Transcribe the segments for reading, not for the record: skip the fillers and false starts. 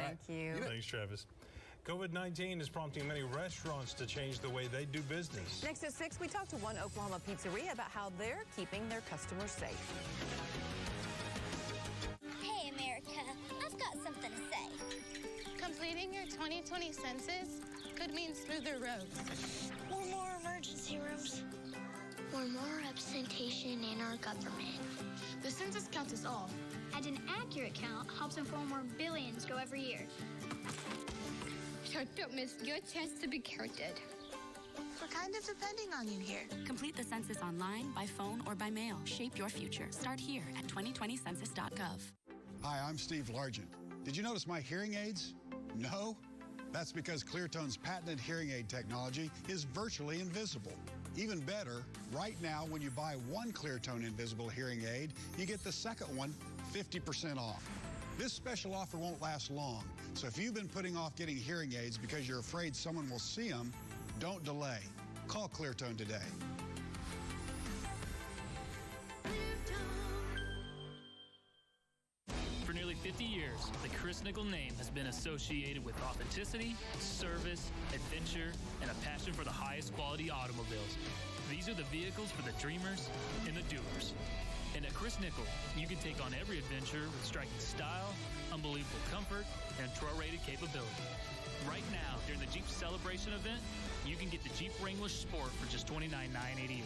Thank you. Thanks, Travis. COVID-19 is prompting many restaurants to change the way they do business. Next at 6, we talk to one Oklahoma pizzeria about how they're keeping their customers safe. Hey, America, I've got something to say. Completing your 2020 census could mean smoother roads. Or more emergency rooms. Or more representation in our government. The census counts us all. And an accurate count helps inform where billions go every year. So don't miss your chance to be counted. We're kind of depending on you here. Complete the census online, by phone, or by mail. Shape your future. Start here at 2020census.gov. Hi, I'm Steve Largent. Did you notice my hearing aids? No? That's because Cleartone's patented hearing aid technology is virtually invisible. Even better, right now when you buy one Cleartone invisible hearing aid, you get the second one 50% off. This special offer won't last long, so if you've been putting off getting hearing aids because you're afraid someone will see them, don't delay. Call Cleartone today. For nearly 50 years, the Chris Nickel name has been associated with authenticity, service, adventure, and a passion for the highest quality automobiles. These are the vehicles for the dreamers and the doers. And at Chris Nickel, you can take on every adventure with striking style, unbelievable comfort, and pro-rated capability. Right now, during the Jeep Celebration event, you can get the Jeep Wrangler Sport for just $29,988.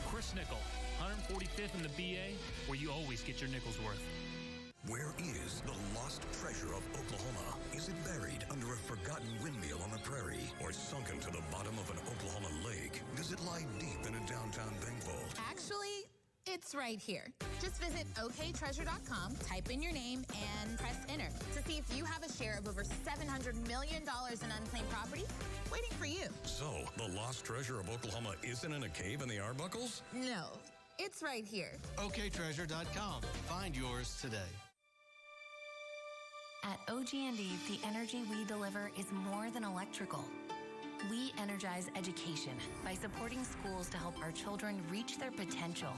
Chris Nickel, 145th in the BA, where you always get your nickels worth. Where is the lost treasure of Oklahoma? Is it buried under a forgotten windmill on the prairie or sunken to the bottom of an Oklahoma lake? Does it lie deep in a downtown bank vault? Actually, it's right here. Just visit oktreasure.com, type in your name, and press enter to see if you have a share of over $700 million in unclaimed property waiting for you. So, the lost treasure of Oklahoma isn't in a cave in the Arbuckles? No, it's right here. oktreasure.com. Find yours today. At OG&E, the energy we deliver is more than electrical. We energize education by supporting schools to help our children reach their potential.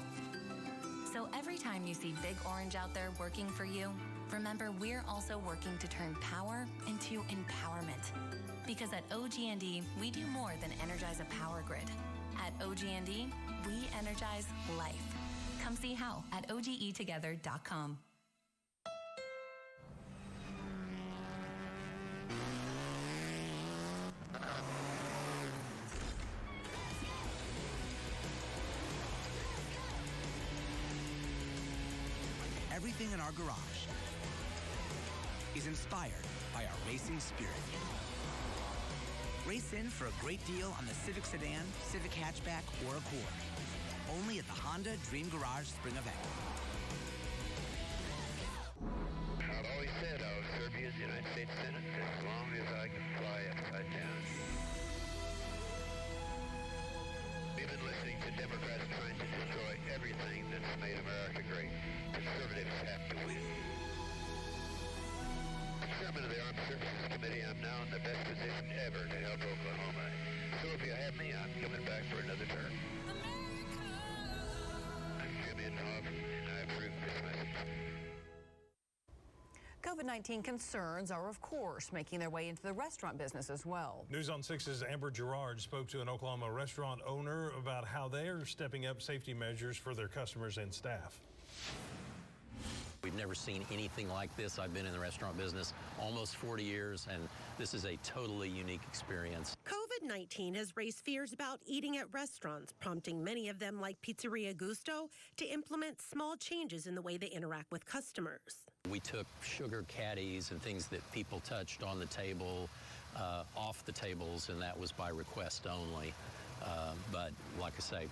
So every time you see Big Orange out there working for you, remember we're also working to turn power into empowerment. Because at OG&E, we do more than energize a power grid. At OG&E, we energize life. Come see how at OGEtogether.com. Everything in our garage is inspired by our racing spirit. Race in for a great deal on the Civic Sedan, Civic Hatchback, or Accord. Only at the Honda Dream Garage Spring Event. I've always said I'll serve you as United States Senate as long as I can fly upside down. We've been listening to Democrats trying to destroy everything that's made America great. Conservatives have to win. As chairman of the Armed Services Committee, I'm now in the best position ever to help Oklahoma. So if you have me, I'm coming back for another term. I'm Jim Inhofe, and I approve this message. COVID-19 concerns are, of course, making their way into the restaurant business as well. News on 6's Amber Gerard spoke to an Oklahoma restaurant owner about how they are stepping up safety measures for their customers and staff. We've never seen anything like this. I've been in the restaurant business almost 40 years, and this is a totally unique experience. COVID-19 has raised fears about eating at restaurants, prompting many of them, like Pizzeria Gusto, to implement small changes in the way they interact with customers. We took sugar caddies and things that people touched on the table off the tables, and that was by request only. But like I say,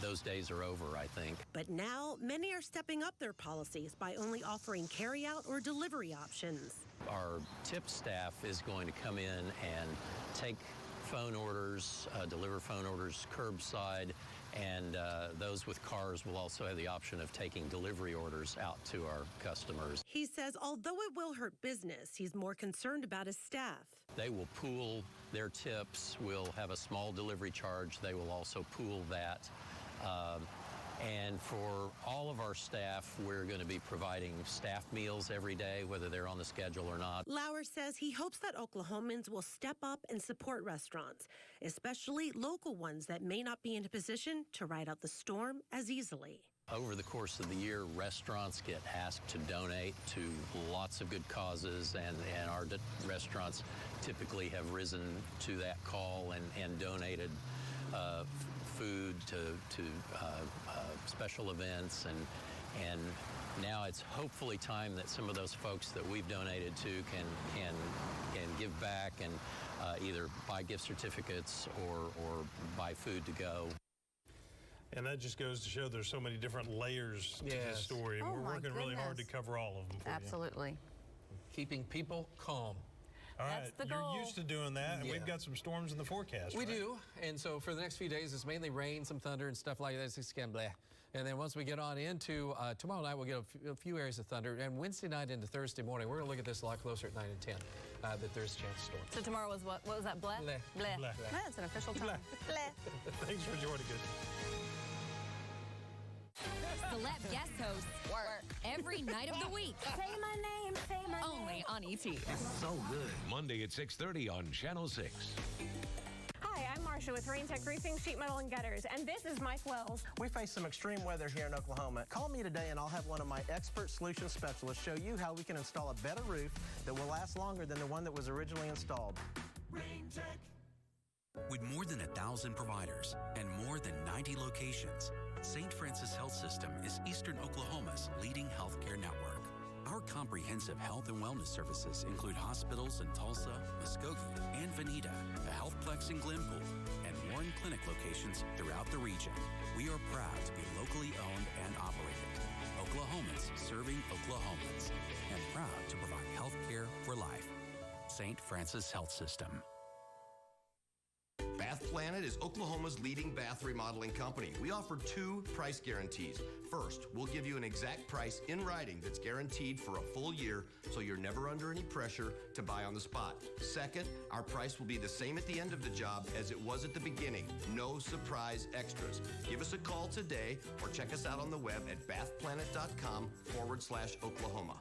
those days are over, I think. But now, many are stepping up their policies by only offering carry-out or delivery options. Our tip staff is going to come in and take phone orders, deliver phone orders curbside, and those with cars will also have the option of taking delivery orders out to our customers. He says although it will hurt business, he's more concerned about his staff. They will pool their tips. We'll have a small delivery charge. They will also pool that. And for all of our staff, we're going to be providing staff meals every day, whether they're on the schedule or not. Lauer says he hopes that Oklahomans will step up and support restaurants, especially local ones that may not be in a position to ride out the storm as easily. Over the course of the year, restaurants get asked to donate to lots of good causes, and our restaurants typically have risen to that call and donated food to special events, and now it's hopefully time that some of those folks that we've donated to can give back and either buy gift certificates or buy food to go. And that just goes to show there's so many different layers to the story. And we're working really hard to cover all of them for Absolutely. you. Keeping people calm. All That's right, the goal. You're used to doing that, and we've got some storms in the forecast. We do, and so for the next few days, it's mainly rain, some thunder, and stuff like that. It's just kind of bleh. And then once we get on into tomorrow night, we'll get a few areas of thunder. And Wednesday night into Thursday morning, we're going to look at this a lot closer at 9 and 10, that there's a chance of storms. So tomorrow was what was that, bleh? Bleh. Bleh. Bleh. That's an official time. Bleh. Thanks for joining us. Celeb guest hosts every night of the week. Say my name, say my name. Only on ET. It's so good. Monday at 6:30 on Channel 6. Hi, I'm Marsha with Rain Tech Roofing, Sheet Metal, and Gutters, and this is Mike Wells. We face some extreme weather here in Oklahoma. Call me today and I'll have one of my expert solution specialists show you how we can install a better roof that will last longer than the one that was originally installed. Rain Tech. With more than 1,000 providers and more than 90 locations, St. Francis Health System is Eastern Oklahoma's leading healthcare network. Our comprehensive health and wellness services include hospitals in Tulsa, Muskogee, and Veneta, a healthplex in Glenpool, and Warren Clinic locations throughout the region. We are proud to be locally owned and operated. Oklahomans serving Oklahomans, and proud to provide health care for life. St. Francis Health System. Bath Planet is Oklahoma's leading bath remodeling company. We offer 2 price guarantees. First, we'll give you an exact price in writing that's guaranteed for a full year, so you're never under any pressure to buy on the spot. Second, our price will be the same at the end of the job as it was at the beginning. No surprise extras. Give us a call today or check us out on the web at bathplanet.com/Oklahoma.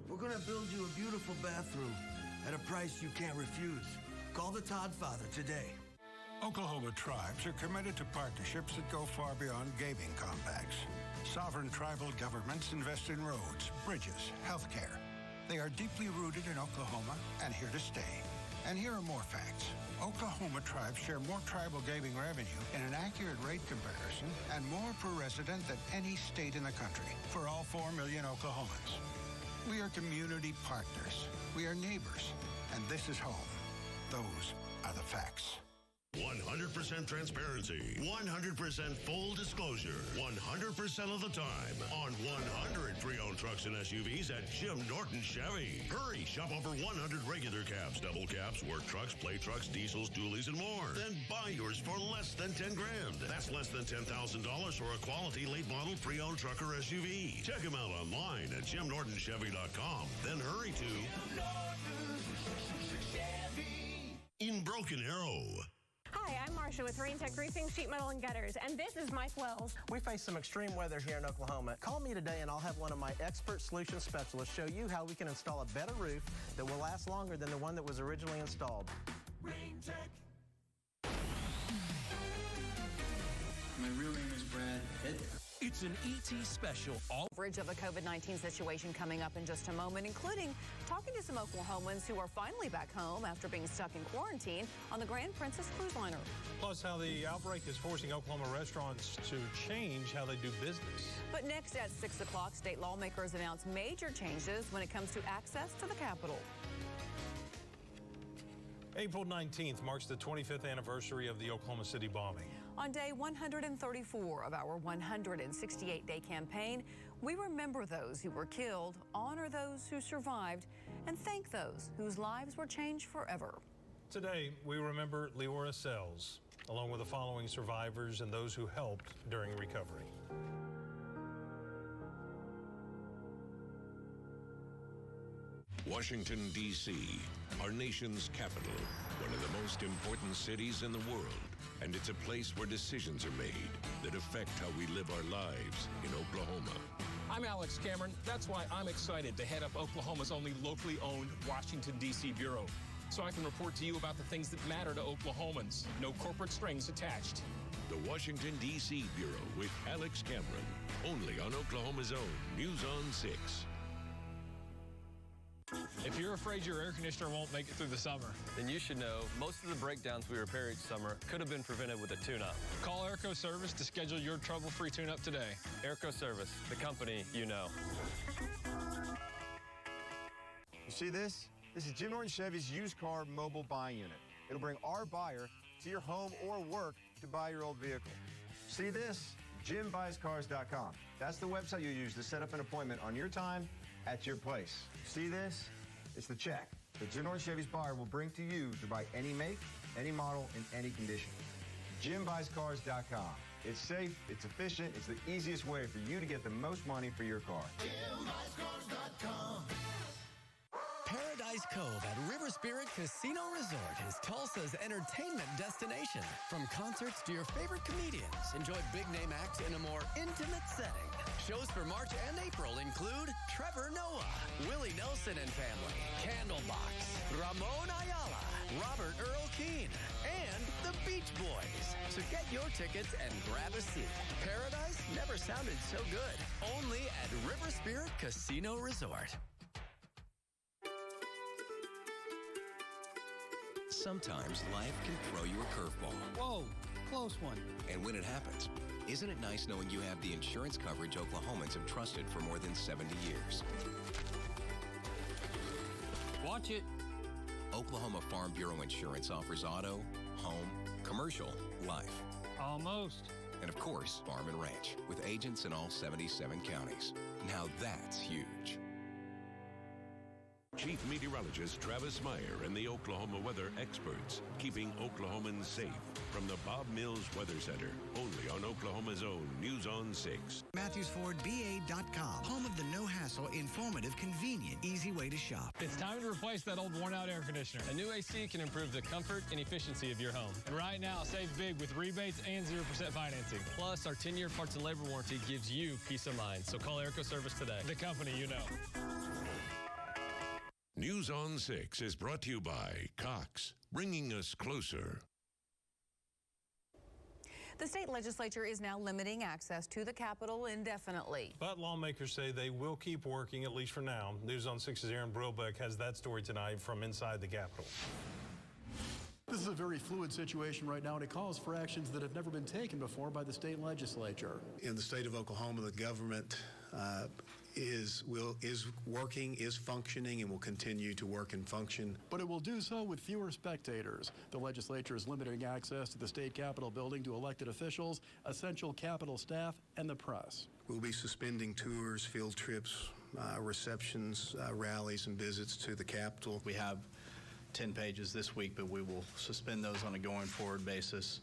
We're going to build you a beautiful bathroom at a price you can't refuse. Call the Todd Father today. Oklahoma tribes are committed to partnerships that go far beyond gaming compacts. Sovereign tribal governments invest in roads, bridges, healthcare. They are deeply rooted in Oklahoma and here to stay. And here are more facts. Oklahoma tribes share more tribal gaming revenue in an accurate rate comparison and more per resident than any state in the country for all 4 million Oklahomans. We are community partners. We are neighbors. And this is home. Those are the facts. 100% transparency, 100% full disclosure, 100% of the time on 100 pre-owned trucks and SUVs at Jim Norton Chevy. Hurry, shop over 100 regular cabs, double cabs, work trucks, play trucks, diesels, dualies, and more. Then buy yours for less than $10,000. That's less than $10,000 for a quality late model pre-owned truck or SUV. Check them out online at JimNortonChevy.com. Then hurry to in Broken Arrow. Hi, I'm Marsha with Rain Tech Roofing, Sheet Metal, and Gutters, and this is Mike Wells. We face some extreme weather here in Oklahoma. Call me today and I'll have one of my expert solution specialists show you how we can install a better roof that will last longer than the one that was originally installed. Rain Tech. My real name is Brad Pitt. It's an ET special. Coverage of the COVID-19 situation coming up in just a moment, including talking to some Oklahomans who are finally back home after being stuck in quarantine on the Grand Princess cruise liner. Plus, how the outbreak is forcing Oklahoma restaurants to change how they do business. But next at 6 o'clock, state lawmakers announced major changes when it comes to access to the Capitol. April 19th marks the 25th anniversary of the Oklahoma City bombing. On day 134 of our 168-day campaign, we remember those who were killed, honor those who survived, and thank those whose lives were changed forever. Today, we remember Leora Sells, along with the following survivors and those who helped during recovery. Washington, D.C., our nation's capital, one of the most important cities in the world. And it's a place where decisions are made, that affect how we live our lives in Oklahoma. I'm Alex Cameron. That's why I'm excited to head up Oklahoma's only locally owned Washington, D.C. bureau, so I can report to you about the things that matter to Oklahomans. No corporate strings attached. The Washington, D.C. Bureau with Alex Cameron, only on Oklahoma's own News on 6. If you're afraid your air conditioner won't make it through the summer, then you should know most of the breakdowns we repair each summer could have been prevented with a tune-up. Call Airco Service to schedule your trouble-free tune-up today. Airco Service, the company you know. You see this? This is Jim Norton Chevy's used car mobile buy unit. It'll bring our buyer to your home or work to buy your old vehicle. See this? JimBuysCars.com. That's the website you use to set up an appointment on your time at your place. See this? It's the check that Jim Norton Chevy's buyer will bring to you to buy any make, any model, in any condition. JimBuysCars.com. It's safe, it's efficient, it's the easiest way for you to get the most money for your car. JimBuysCars.com. Paradise Cove at River Spirit Casino Resort is Tulsa's entertainment destination. From concerts to your favorite comedians, enjoy big-name acts in a more intimate setting. Shows for March and April include Trevor Noah, Willie Nelson and Family, Candlebox, Ramon Ayala, Robert Earl Keen, and the Beach Boys. So get your tickets and grab a seat. Paradise never sounded so good. Only at River Spirit Casino Resort. Sometimes life can throw you a curveball. Whoa, close one. And when it happens, isn't it nice knowing you have the insurance coverage Oklahomans have trusted for more than 70 years? Watch it. Oklahoma Farm Bureau Insurance offers auto, home, commercial, life. Almost. And of course, farm and ranch, with agents in all 77 counties. Now that's huge. Chief Meteorologist Travis Meyer and the Oklahoma weather experts, keeping Oklahomans safe from the Bob Mills Weather Center, only on Oklahoma's own News on 6. MatthewsFordBA.com, home of the no-hassle, informative, convenient, easy way to shop. It's time to replace that old worn-out air conditioner. A new AC can improve the comfort and efficiency of your home. And right now, save big with rebates and 0% financing. Plus, our 10-year parts and labor warranty gives you peace of mind. So call Airco Service today, the company you know. News on 6 is brought to you by Cox, bringing us closer. The state legislature is now limiting access to the Capitol indefinitely. But lawmakers say they will keep working, at least for now. News on 6's Aaron Brilbeck has that story tonight from inside the Capitol. This is a very fluid situation right now, and it calls for actions that have never been taken before by the state legislature. In the state of Oklahoma, the government is working, is functioning, and will continue to work and function. But it will do so with fewer spectators. The legislature is limiting access to the state capitol building to elected officials, essential Capitol staff, and the press. We'll be suspending tours, field trips, receptions, rallies, and visits to the Capitol. We have 10 pages this week, but we will suspend those on a going forward basis.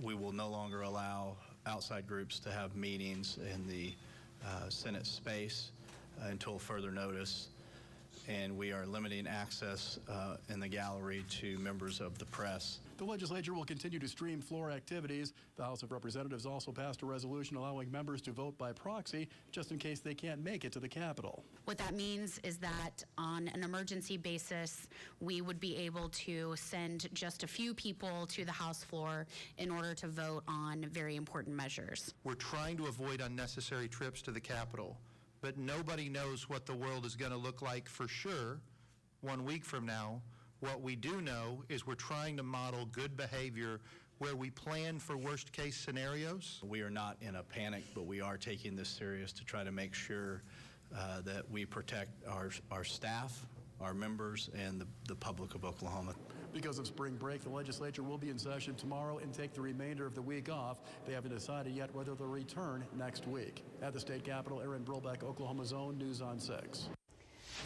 We will no longer allow outside groups to have meetings in the Senate space until further notice, and we are limiting access in the gallery to members of the press. The legislature will continue to stream floor activities. The House of Representatives also passed a resolution allowing members to vote by proxy just in case they can't make it to the Capitol. What that means is that on an emergency basis, we would be able to send just a few people to the House floor in order to vote on very important measures. We're trying to avoid unnecessary trips to the Capitol, but nobody knows what the world is going to look like for sure 1 week from now. What we do know is we're trying to model good behavior where we plan for worst case scenarios. We are not in a panic, but we are taking this serious to try to make sure that we protect our staff, our members, and the public of Oklahoma. Because of spring break, the legislature will be in session tomorrow and take the remainder of the week off. They haven't decided yet whether they'll return next week. At the state capitol, Aaron Brilbeck, Oklahoma's own News on 6.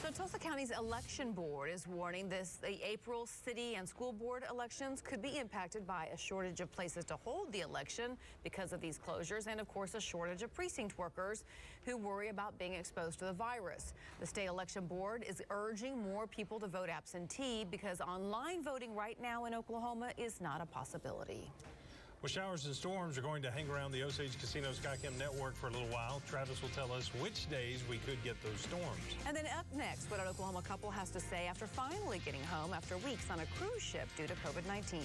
So Tulsa County's election board is warning the April city and school board elections could be impacted by a shortage of places to hold the election because of these closures, and of course a shortage of precinct workers who worry about being exposed to the virus. The state election board is urging more people to vote absentee because online voting right now in Oklahoma is not a possibility. Well, showers and storms are going to hang around the Osage Casino SkyCam network for a little while. Travis will tell us which days we could get those storms. And then up next, what an Oklahoma couple has to say after finally getting home after weeks on a cruise ship due to COVID-19.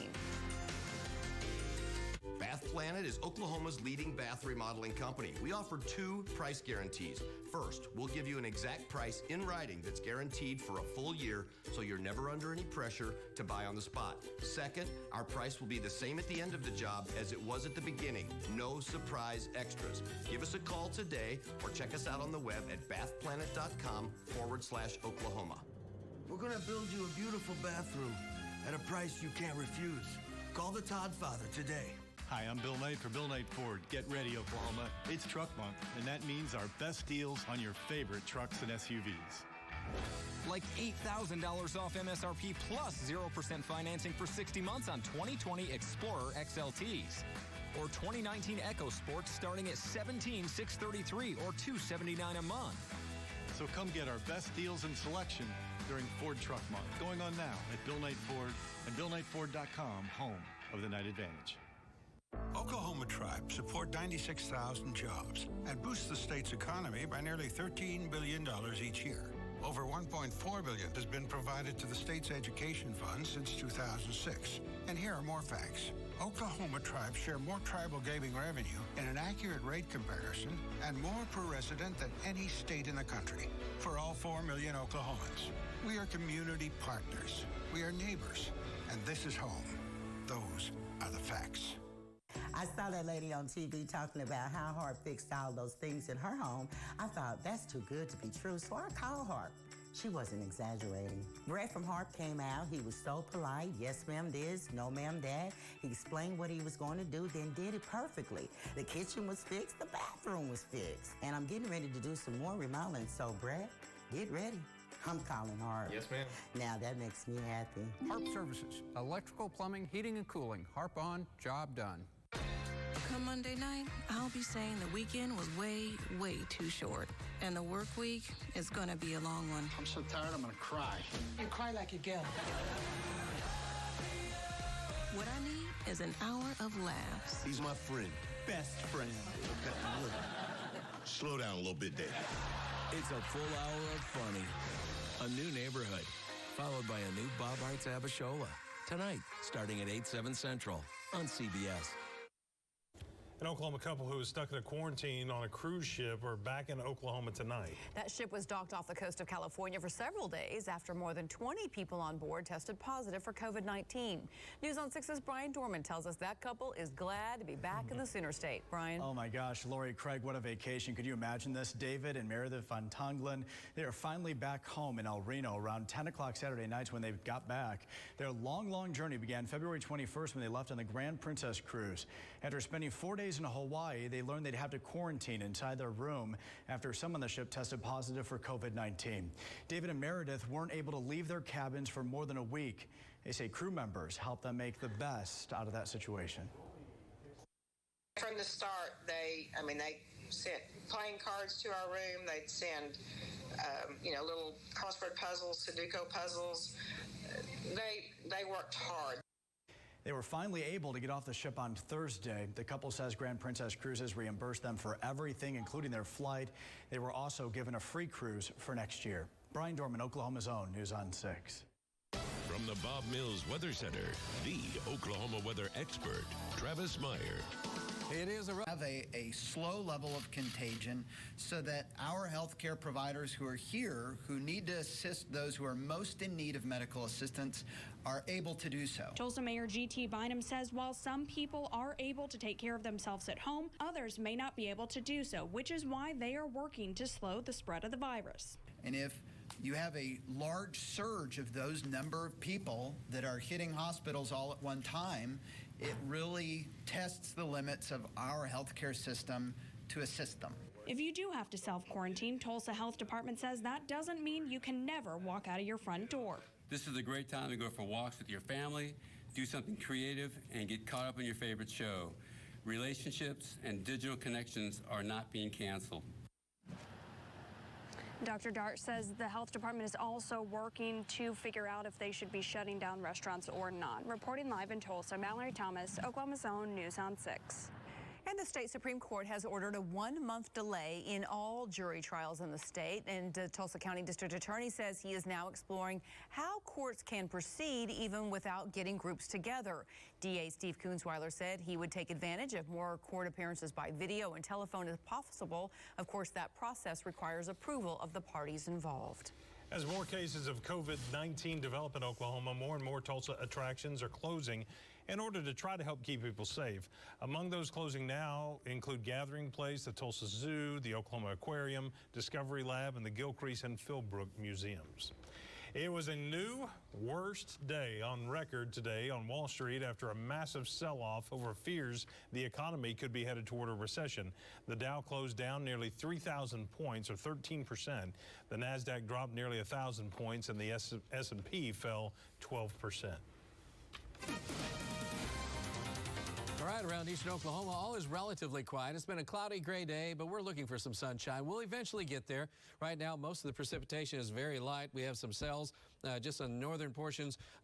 Bath Planet is Oklahoma's leading bath remodeling company. We offer 2 price guarantees. First, we'll give you an exact price in writing that's guaranteed for a full year, so you're never under any pressure to buy on the spot. Second, our price will be the same at the end of the job as it was at the beginning. No surprise extras. Give us a call today or check us out on the web at bathplanet.com/Oklahoma. We're going to build you a beautiful bathroom at a price you can't refuse. Call the Todd Father today. Hi, I'm Bill Knight for Bill Knight Ford. Get ready, Oklahoma. It's Truck Month, and that means our best deals on your favorite trucks and SUVs. Like $8,000 off MSRP plus 0% financing for 60 months on 2020 Explorer XLTs. Or 2019 EcoSport starting at $17,633 or $279 a month. So come get our best deals and selection during Ford Truck Month, going on now at Bill Knight Ford and BillKnightFord.com, home of the Knight Advantage. Oklahoma tribes support 96,000 jobs and boost the state's economy by nearly $13 billion each year. Over $1.4 billion has been provided to the state's education fund since 2006. And here are more facts. Oklahoma tribes share more tribal gaming revenue in an accurate rate comparison and more per resident than any state in the country. For all 4 million Oklahomans, we are community partners. We are neighbors. And this is home. Those are the facts. I saw that lady on TV talking about how Harp fixed all those things in her home. I thought, that's too good to be true, so I called Harp. She wasn't exaggerating. Brett from Harp came out. He was so polite. Yes, ma'am, this. No, ma'am, that. He explained what he was going to do, then did it perfectly. The kitchen was fixed. The bathroom was fixed. And I'm getting ready to do some more remodeling, so Brett, get ready. I'm calling Harp. Yes, ma'am. Now that makes me happy. Harp Services. Electrical, plumbing, heating, and cooling. Harp on, job done. Come Monday night, I'll be saying the weekend was way, way too short. And the work week is going to be a long one. I'm so tired, I'm going to cry. You cry like you get. What I need is an hour of laughs. He's my friend. Best friend. Okay, look. Slow down a little bit there. It's a full hour of funny. A new neighborhood, followed by a new Bob Arts Abishola. Tonight, starting at 8/7 Central on CBS. An Oklahoma couple who was stuck in a quarantine on a cruise ship are back in Oklahoma tonight. That ship was docked off the coast of California for several days after more than 20 people on board tested positive for COVID-19. News on 6's Brian Dorman tells us that couple is glad to be back in the Sooner State. Brian? Oh my gosh, Lori, Craig, what a vacation. Could you imagine this? David and Meredith Van Tonglen, they are finally back home in El Reno around 10 o'clock Saturday nights when they got back. Their long journey began February 21st when they left on the Grand Princess cruise. After spending 4 days in Hawaii, they learned they'd have to quarantine inside their room after some on the ship tested positive for COVID-19. David and Meredith weren't able to leave their cabins for more than a week. They say crew members helped them make the best out of that situation. From the start, they sent playing cards to our room. They'd send, little crossword puzzles, Sudoku puzzles. They worked hard. They were finally able to get off the ship on Thursday. The couple says Grand Princess Cruises reimbursed them for everything, including their flight. They were also given a free cruise for next year. Brian Dorman, Oklahoma's own, News on 6. From the Bob Mills Weather Center, the Oklahoma weather expert, Travis Meyer. It is a slow level of contagion so that our healthcare providers who are here, who need to assist those who are most in need of medical assistance, are able to do so. Tulsa Mayor G.T. Bynum says while some people are able to take care of themselves at home, others may not be able to do so, which is why they are working to slow the spread of the virus. And if you have a large surge of those number of people that are hitting hospitals all at one time, it really tests the limits of our healthcare system to assist them. If you do have to self-quarantine, Tulsa Health Department says that doesn't mean you can never walk out of your front door. This is a great time to go for walks with your family, do something creative, and get caught up in your favorite show. Relationships and digital connections are not being canceled. Dr. Dart says the health department is also working to figure out if they should be shutting down restaurants or not. Reporting live in Tulsa, Mallory Thomas, Oklahoma's Own News on 6. And the state Supreme Court has ordered a 1-month delay in all jury trials in the state. And the Tulsa County District Attorney says he is now exploring how courts can proceed even without getting groups together. DA Steve Kunzweiler said he would take advantage of more court appearances by video and telephone if possible. Of course, that process requires approval of the parties involved. As more cases of COVID-19 develop in Oklahoma, more and more Tulsa attractions are closing in order to try to help keep people safe. Among those closing now include Gathering Place, the Tulsa Zoo, the Oklahoma Aquarium, Discovery Lab, and the Gilcrease and Philbrook Museums. It was a new worst day on record today on Wall Street after a massive sell-off over fears the economy could be headed toward a recession. The Dow closed down nearly 3,000 points, or 13%. The NASDAQ dropped nearly 1,000 points, and the S&P fell 12%. All right, around eastern Oklahoma, all is relatively quiet. It's been a cloudy, gray day, but we're looking for some sunshine. We'll eventually get there. Right now, most of the precipitation is very light. We have some cells just on the northern portions